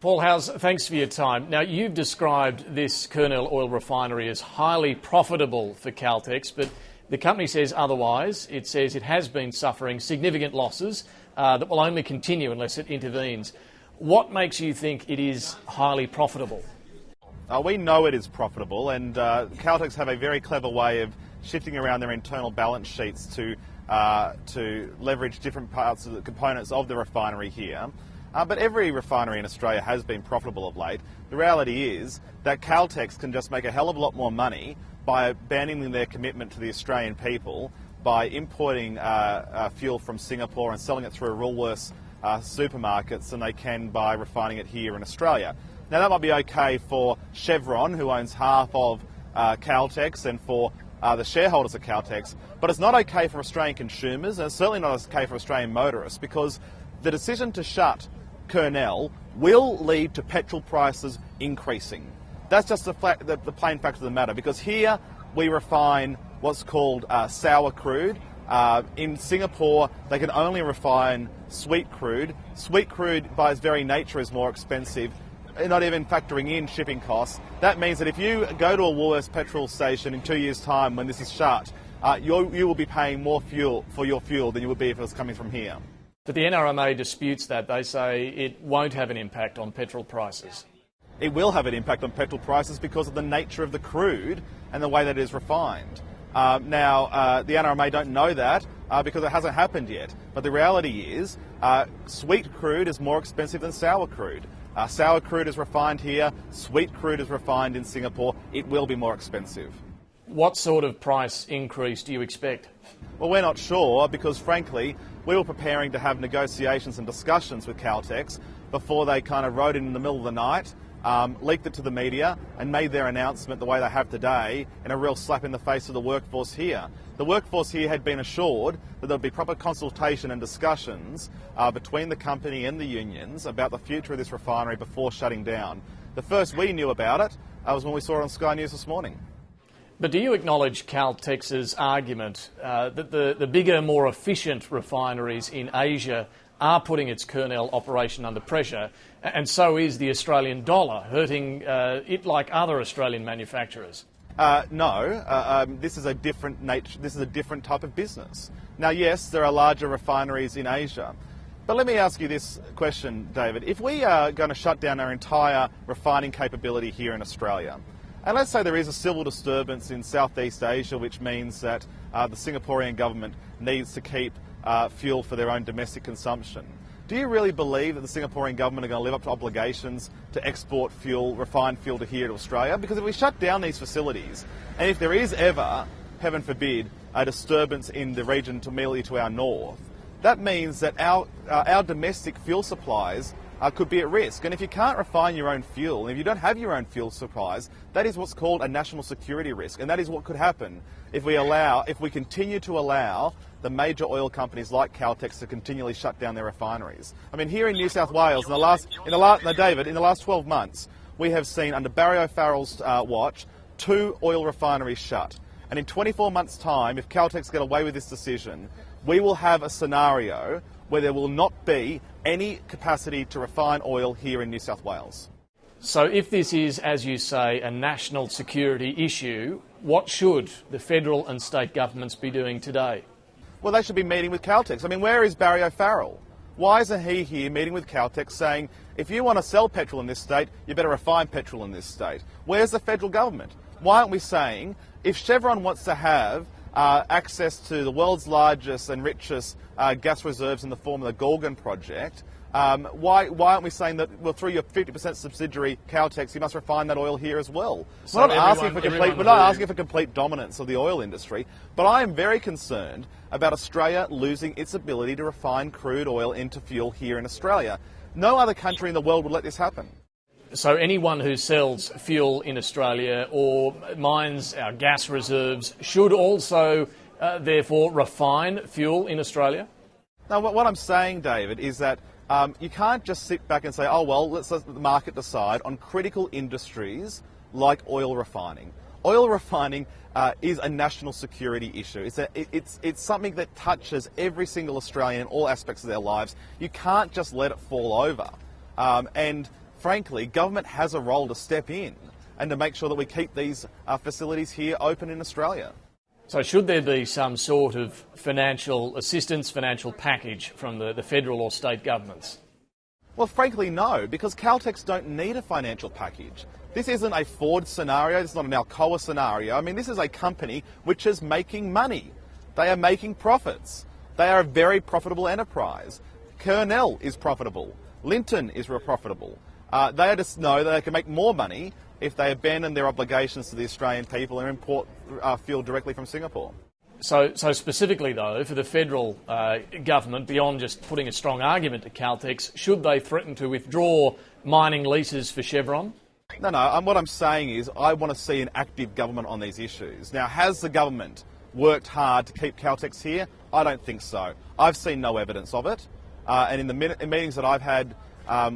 Paul Howes, thanks for your time. Now, you've described this Kurnell oil refinery as highly profitable for Caltex, but the company says otherwise. It says it has been suffering significant losses that will only continue unless it intervenes. What makes you think it is highly profitable? We know it is profitable, and Caltex have a very clever way of shifting around their internal balance sheets to leverage different parts of the components of the refinery here. But every refinery in Australia has been profitable of late. The reality is that Caltex can just make a hell of a lot more money by abandoning their commitment to the Australian people, by importing fuel from Singapore and selling it through Woolworths supermarkets than they can by refining it here in Australia. Now, that might be okay for Chevron, who owns half of Caltex, and for the shareholders of Caltex, but it's not okay for Australian consumers, and it's certainly not okay for Australian motorists, because the decision to shut Kurnell will lead to petrol prices increasing. That's just the plain fact of the matter, because here we refine what's called sour crude. In Singapore, they can only refine sweet crude. Sweet crude, by its very nature, is more expensive, not even factoring in shipping costs. That means that if you go to a Woolworths petrol station in 2 years' time when this is shut, you will be paying more fuel for your fuel than you would be if it was coming from here. But the NRMA disputes that. They say it won't have an impact on petrol prices. It will have an impact on petrol prices because of the nature of the crude and the way that it is refined. Now, the NRMA don't know that because it hasn't happened yet. But the reality is sweet crude is more expensive than sour crude. Sour crude is refined here, sweet crude is refined in Singapore. It will be more expensive. What sort of price increase do you expect? Well, we're not sure because, frankly, we were preparing to have negotiations and discussions with Caltex before they kind of wrote in the middle of the night, leaked it to the media and made their announcement the way they have today, in a real slap in the face of the workforce here. The workforce here had been assured that there would be proper consultation and discussions between the company and the unions about the future of this refinery before shutting down. The first we knew about it was when we saw it on Sky News this morning. But do you acknowledge Caltex's argument that the bigger, more efficient refineries in Asia are putting its Kurnell operation under pressure, and so is the Australian dollar, hurting it like other Australian manufacturers? No, this is a different nature. This is a different type of business. Now, yes, there are larger refineries in Asia, but let me ask you this question, David. If we are going to shut down our entire refining capability here in Australia, and let's say there is a civil disturbance in Southeast Asia, which means that the Singaporean government needs to keep fuel for their own domestic consumption, do you really believe that the Singaporean government are going to live up to obligations to export fuel, refined fuel, to here to Australia? Because if we shut down these facilities, and if there is ever, heaven forbid, a disturbance in the region immediately to our north, that means that our domestic fuel supplies could be at risk. And if you can't refine your own fuel, and if you don't have your own fuel supplies, that is what's called a national security risk. And that is what could happen if we continue to allow the major oil companies like Caltex to continually shut down their refineries. I mean, here in New South Wales, in the last 12 months, we have seen, under Barry O'Farrell's watch, 2 oil refineries shut. And in 24 months' time, if Caltex get away with this decision, we will have a scenario where there will not be any capacity to refine oil here in New South Wales. So if this is, as you say, a national security issue, what should the federal and state governments be doing today? Well, they should be meeting with Caltex. I mean, where is Barry O'Farrell? Why isn't he here meeting with Caltex saying, if you want to sell petrol in this state, you better refine petrol in this state? Where's the federal government? Why aren't we saying, if Chevron wants to have access to the world's largest and richest gas reserves in the form of the Gorgon project, why aren't we saying that, well, through your 50% subsidiary Caltex, you must refine that oil here as well? So we're not asking for complete dominance of the oil industry, but I am very concerned about Australia losing its ability to refine crude oil into fuel here in Australia. No other country in the world would let this happen. So anyone who sells fuel in Australia or mines our gas reserves should also, therefore, refine fuel in Australia? Now, what I'm saying, David, is that you can't just sit back and say, oh, well, let's let the market decide on critical industries like oil refining. Oil refining is a national security issue. It's something that touches every single Australian in all aspects of their lives. You can't just let it fall over. And frankly, government has a role to step in and to make sure that we keep these facilities here open in Australia. So should there be some sort of financial assistance, financial package from the federal or state governments? Well, frankly, no, because Caltex don't need a financial package. This isn't a Ford scenario, this is not an Alcoa scenario. I mean, this is a company which is making money. They are making profits. They are a very profitable enterprise. Kurnell is profitable. Linton is profitable. They just know that they can make more money if they abandon their obligations to the Australian people and import fuel directly from Singapore. So specifically, though, for the federal government, beyond just putting a strong argument to Caltex, should they threaten to withdraw mining leases for Chevron? No, what I'm saying is I want to see an active government on these issues. Now, has the government worked hard to keep Caltex here? I don't think so. I've seen no evidence of it. And in the meetings that I've had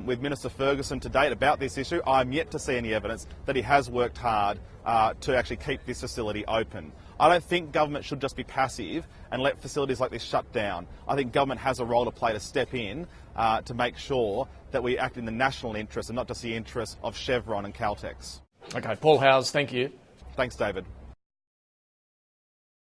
with Minister Ferguson to date about this issue, I'm yet to see any evidence that he has worked hard to actually keep this facility open. I don't think government should just be passive and let facilities like this shut down. I think government has a role to play to step in to make sure that we act in the national interest and not just the interest of Chevron and Caltex. Okay, Paul Howes, thank you. Thanks, David.